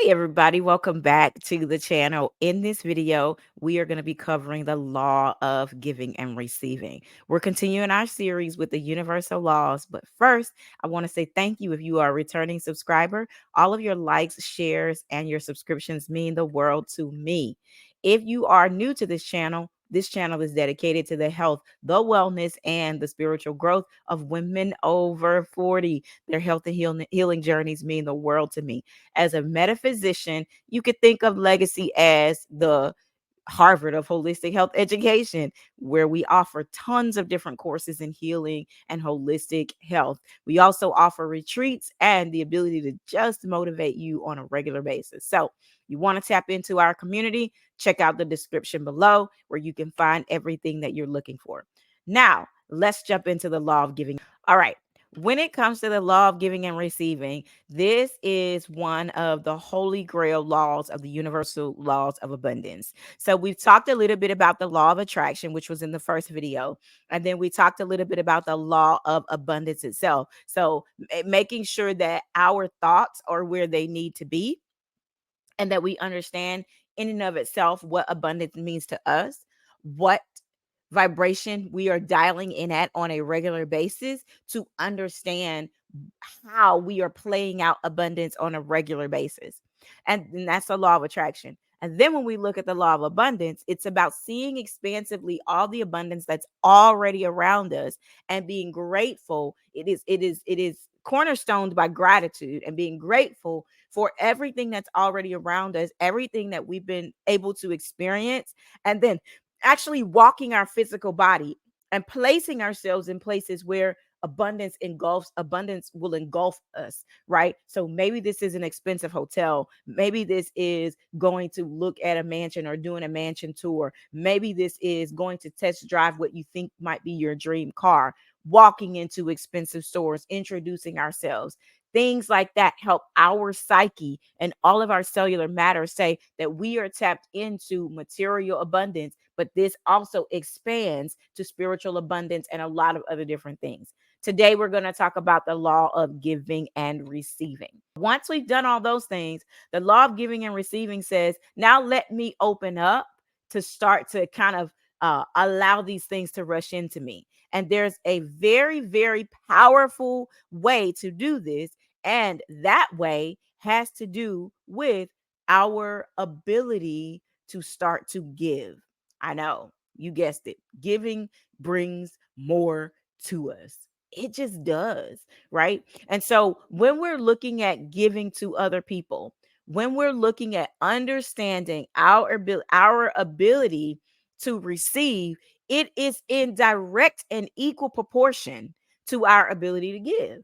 Hey everybody, welcome back to the channel. In this video, we are going to be covering the law of giving and receiving. We're continuing our series with the universal laws, but first, I want to say thank you if you are a returning subscriber. All of your likes, shares, and your subscriptions mean the world to me. If you are new to this channel is dedicated to the health, the wellness, and the spiritual growth of women over 40. Their health and healing journeys mean the world to me. As a metaphysician, you could think of legacy as the Harvard of holistic health education, where we offer tons of different courses in healing and holistic health. We also offer retreats and the ability to just motivate you on a regular basis. So, you want to tap into our community, check out the description below where you can find everything that you're looking for. Now, let's jump into the law of giving. All right. When it comes to the law of giving and receiving, this is one of the holy grail laws of the universal laws of abundance. So we've talked a little bit about the law of attraction, which was in the first video. And then we talked a little bit about the law of abundance itself. So making sure that our thoughts are where they need to be and that we understand in and of itself what abundance means to us, what vibration we are dialing in at on a regular basis to understand how we are playing out abundance on a regular basis. And that's the law of attraction. And then when we look at the law of abundance, it's about seeing expansively all the abundance that's already around us and being grateful. It is cornerstoned by gratitude and being grateful for everything that's already around us, everything that we've been able to experience, and then actually walking our physical body and placing ourselves in places where abundance will engulf us, right? So maybe this is an expensive hotel, maybe this is going to look at a mansion or doing a mansion tour, maybe this is going to test drive what you think might be your dream car, walking into expensive stores, introducing ourselves. Things like that help our psyche and all of our cellular matter say that we are tapped into material abundance, but this also expands to spiritual abundance and a lot of other different things. Today, we're going to talk about the law of giving and receiving. Once we've done all those things, the law of giving and receiving says, now let me open up to start to kind of allow these things to rush into me. And there's a very, very powerful way to do this. And that way has to do with our ability to start to give. I know you guessed it. Giving brings more to us. It just does, right? And so when we're looking at giving to other people, when we're looking at understanding our ability to receive, it is in direct and equal proportion to our ability to give.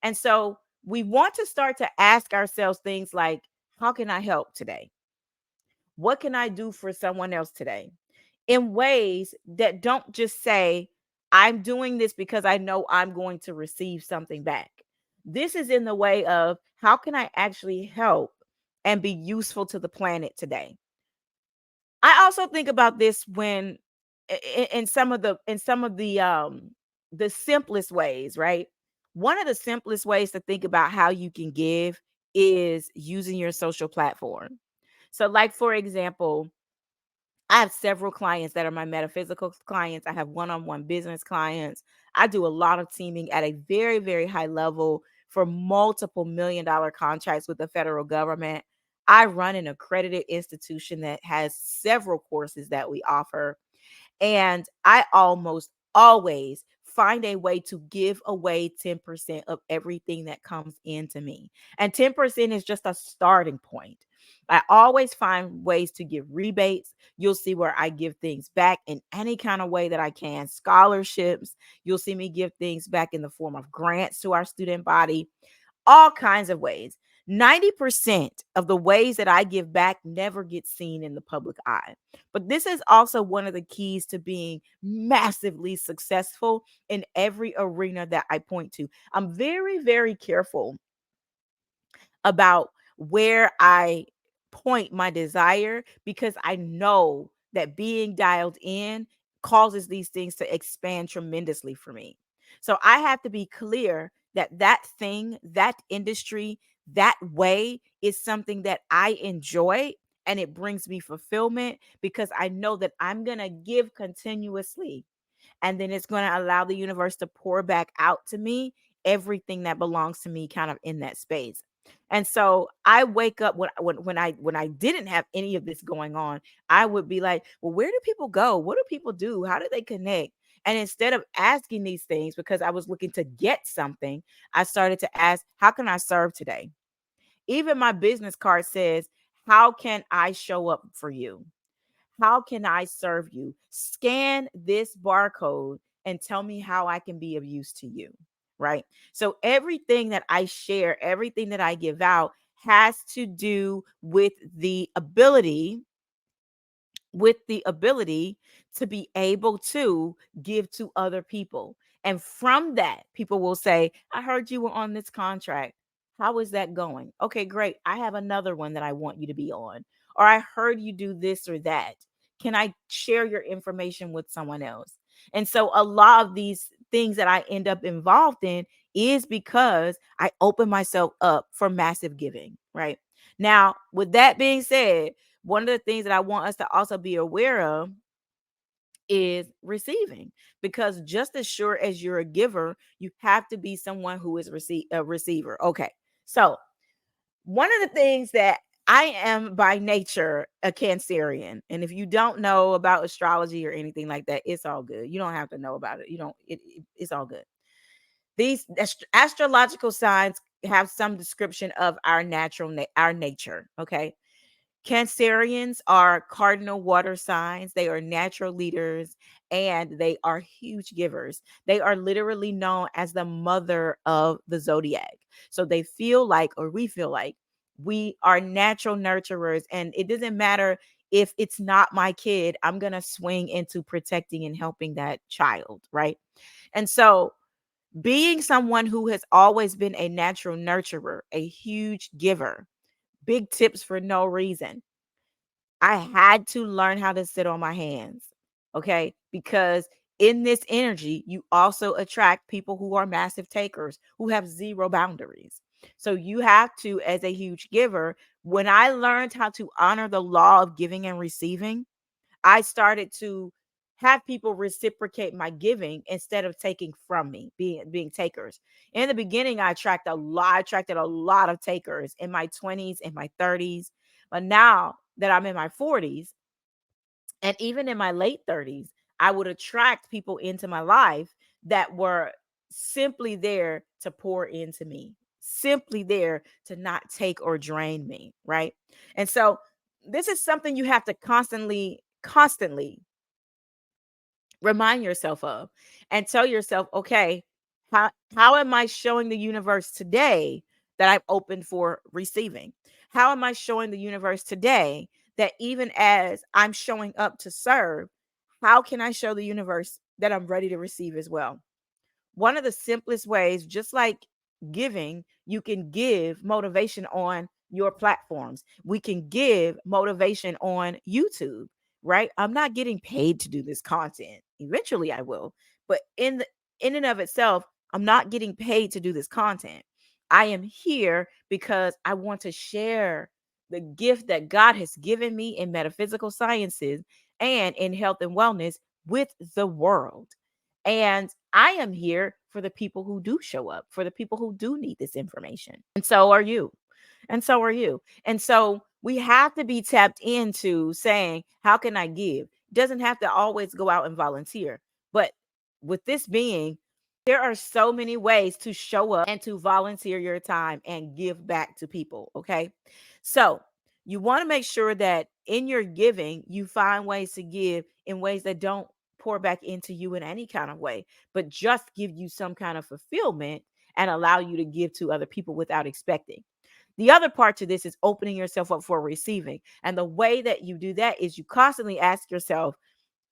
And so we want to start to ask ourselves things like, how can I help today? What can I do for someone else today? In ways that don't just say, I'm doing this because I know I'm going to receive something back. This is in the way of, how can I actually help and be useful to the planet today? I also think about this when in some of the simplest ways, right? One of the simplest ways to think about how you can give is using your social platform. So like for example, I have several clients that are my metaphysical clients. I have one-on-one business clients. I do a lot of teaming at a very, very high level for multiple million-dollar contracts with the federal government. I run an accredited institution that has several courses that we offer. And I almost always find a way to give away 10% of everything that comes into me. And 10% is just a starting point. I always find ways to give rebates. You'll see where I give things back in any kind of way that I can. Scholarships. You'll see me give things back in the form of grants to our student body, all kinds of ways. 90% of the ways that I give back never get seen in the public eye. But this is also one of the keys to being massively successful in every arena that I point to. I'm very, very careful about where I point my desire because I know that being dialed in causes these things to expand tremendously for me. So I have to be clear that that thing, that industry, that way is something that I enjoy, and it brings me fulfillment because I know that I'm going to give continuously, and then it's going to allow the universe to pour back out to me everything that belongs to me kind of in that space. And so I wake up when I didn't have any of this going on, I would be like, well, where do people go? What do people do? How do they connect? And instead of asking these things because I was looking to get something, I started to ask, how can I serve today? Even my business card says, how can I show up for you? How can I serve you? Scan this barcode and tell me how I can be of use to you. Right. So everything that I share, everything that I give out has to do with the ability to be able to give to other people. And from that, people will say, I heard you were on this contract. How is that going? Okay, great. I have another one that I want you to be on. Or I heard you do this or that. Can I share your information with someone else? And so a lot of these things that I end up involved in is because I open myself up for massive giving, right? Now, with that being said, one of the things that I want us to also be aware of is receiving, because just as sure as you're a giver, you have to be someone who is a receiver. Okay. So, one of the things that I am by nature a Cancerian. And if you don't know about astrology or anything like that, it's all good. You don't have to know about it. You don't, it's all good. These astrological signs have some description of our our nature. Okay. Cancerians are cardinal water signs. They are natural leaders and they are huge givers. They are literally known as the mother of the zodiac. So they feel like, or we feel like, we are natural nurturers. And it doesn't matter if it's not my kid, I'm going to swing into protecting and helping that child. Right. And so, being someone who has always been a natural nurturer, a huge giver, big tips for no reason, I had to learn how to sit on my hands. Okay. Because in this energy, you also attract people who are massive takers, who have zero boundaries. So you have to, as a huge giver, when I learned how to honor the law of giving and receiving, I started to have people reciprocate my giving instead of taking from me, being takers. In the beginning, I attracted a lot of takers in my 20s and my 30s. But now that I'm in my 40s and even in my late 30s, I would attract people into my life that were simply there to pour into me, simply there to not take or drain me, right? And so this is something you have to constantly remind yourself of, and tell yourself, okay, how am I showing the universe today that I'm open for receiving? How am I showing the universe today that even as I'm showing up to serve, how can I show the universe that I'm ready to receive as well? One of the simplest ways, just like giving, you can give motivation on your platforms. We can give motivation on YouTube, right? I'm not getting paid to do this content. Eventually I will. But in and of itself, I'm not getting paid to do this content. I am here because I want to share the gift that God has given me in metaphysical sciences and in health and wellness with the world. And I am here for the people who do show up, for the people who do need this information. And so are you. And so are you. And so we have to be tapped into saying, how can I give? Doesn't have to always go out and volunteer. But with this being, there are so many ways to show up and to volunteer your time and give back to people. Okay. So you want to make sure that in your giving, you find ways to give in ways that don't pour back into you in any kind of way, but just give you some kind of fulfillment and allow you to give to other people without expecting. The other part to this is opening yourself up for receiving. And the way that you do that is you constantly ask yourself,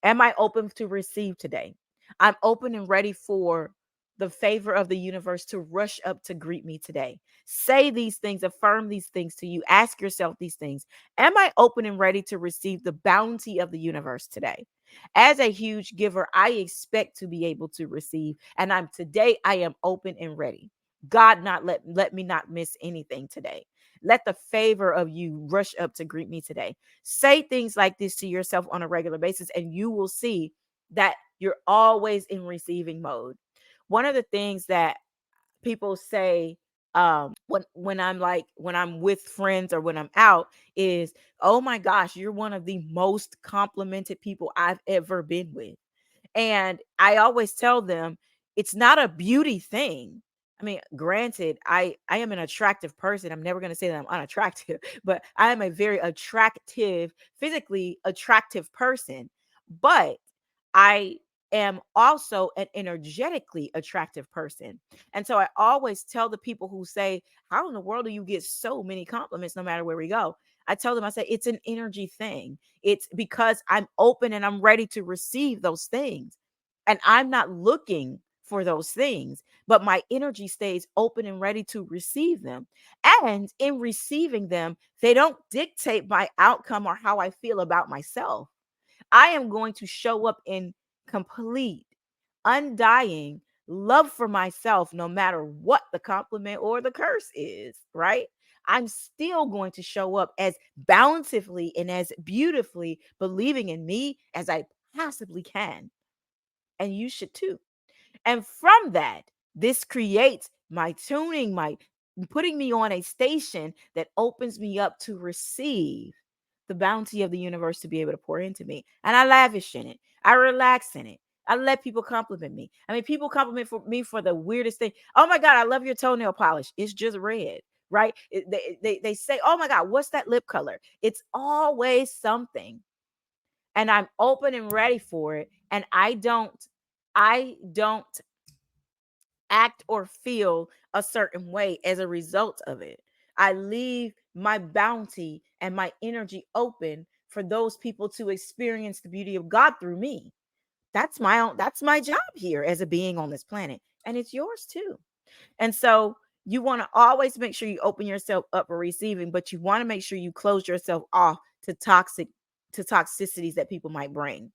am I open to receive today? I'm open and ready for the favor of the universe to rush up to greet me today. Say these things, affirm these things to you. Ask yourself these things. Am I open and ready to receive the bounty of the universe today? As a huge giver, I expect to be able to receive, and I am open and ready. God, not let me not miss anything today. Let the favor of you rush up to greet me today. Say things like this to yourself on a regular basis, and you will see that you're always in receiving mode. One of the things that people say, when I'm like, when I'm with friends or when I'm out, is, oh my gosh, you're one of the most complimented people I've ever been with. And I always tell them it's not a beauty thing. I mean, granted, I am an attractive person. I'm never going to say that I'm unattractive, but I am a very attractive, physically attractive person. But I am also an energetically attractive person. And so I always tell the people who say, how in the world do you get so many compliments no matter where we go? I tell them, I say, it's an energy thing. It's because I'm open and I'm ready to receive those things. And I'm not looking for those things, but my energy stays open and ready to receive them. And in receiving them, they don't dictate my outcome or how I feel about myself. I am going to show up in complete, undying love for myself, no matter what the compliment or the curse is, right? I'm still going to show up as bountifully and as beautifully believing in me as I possibly can. And you should too. And from that, this creates my tuning, my putting me on a station that opens me up to receive the bounty of the universe to be able to pour into me. And I lavish in it. I relax in it. I let people compliment me. I mean, people compliment for me for the weirdest thing. Oh my God, I love your toenail polish. It's just red, right? They say, oh my God, what's that lip color? It's always something. And I'm open and ready for it. And I don't act or feel a certain way as a result of it. I leave my bounty and my energy open for those people to experience the beauty of God through me. That's my job here as a being on this planet, and it's yours too. And so you want to always make sure you open yourself up for receiving, but you want to make sure you close yourself off to toxicities that people might bring.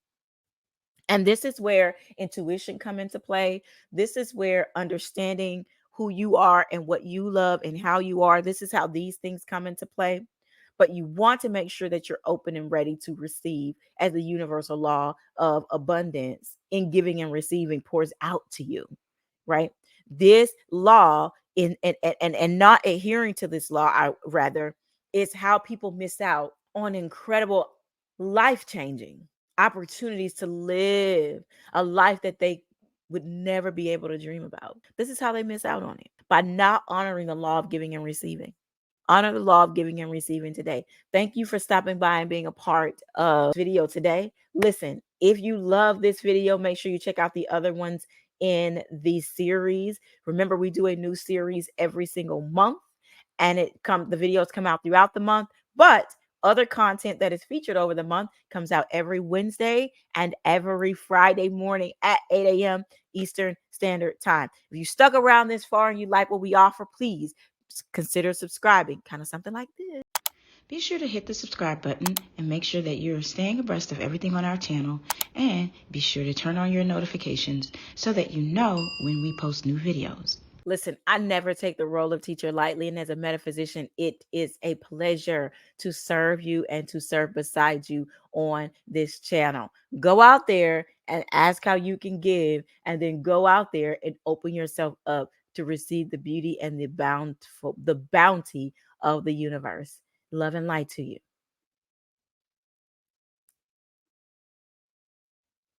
And this is where intuition come into play. This is where understanding who you are and what you love and how you are. This is how these things come into play. But you want to make sure that you're open and ready to receive as the universal law of abundance in giving and receiving pours out to you, right? This law and not adhering to this law, I rather, is how people miss out on incredible life-changing opportunities to live a life that they would never be able to dream about. This is how they miss out on it, by not honoring the law of giving and receiving. Honor the law of giving and receiving today. Thank you for stopping by and being a part of this video today. Listen, if you love this video, make sure you check out the other ones in the series. Remember, we do a new series every single month, and the videos come out throughout the month, but other content that is featured over the month comes out every Wednesday and every Friday morning at 8 a.m. Eastern Standard Time. If you stuck around this far and you like what we offer, please consider subscribing, kind of something like this. Be sure to hit the subscribe button and make sure that you're staying abreast of everything on our channel, and be sure to turn on your notifications so that you know when we post new videos. Listen, I never take the role of teacher lightly, and as a metaphysician, it is a pleasure to serve you and to serve beside you on this channel. Go out there and ask how you can give, and then go out there and open yourself up to receive the beauty and the bounty of the universe. Love and light to you.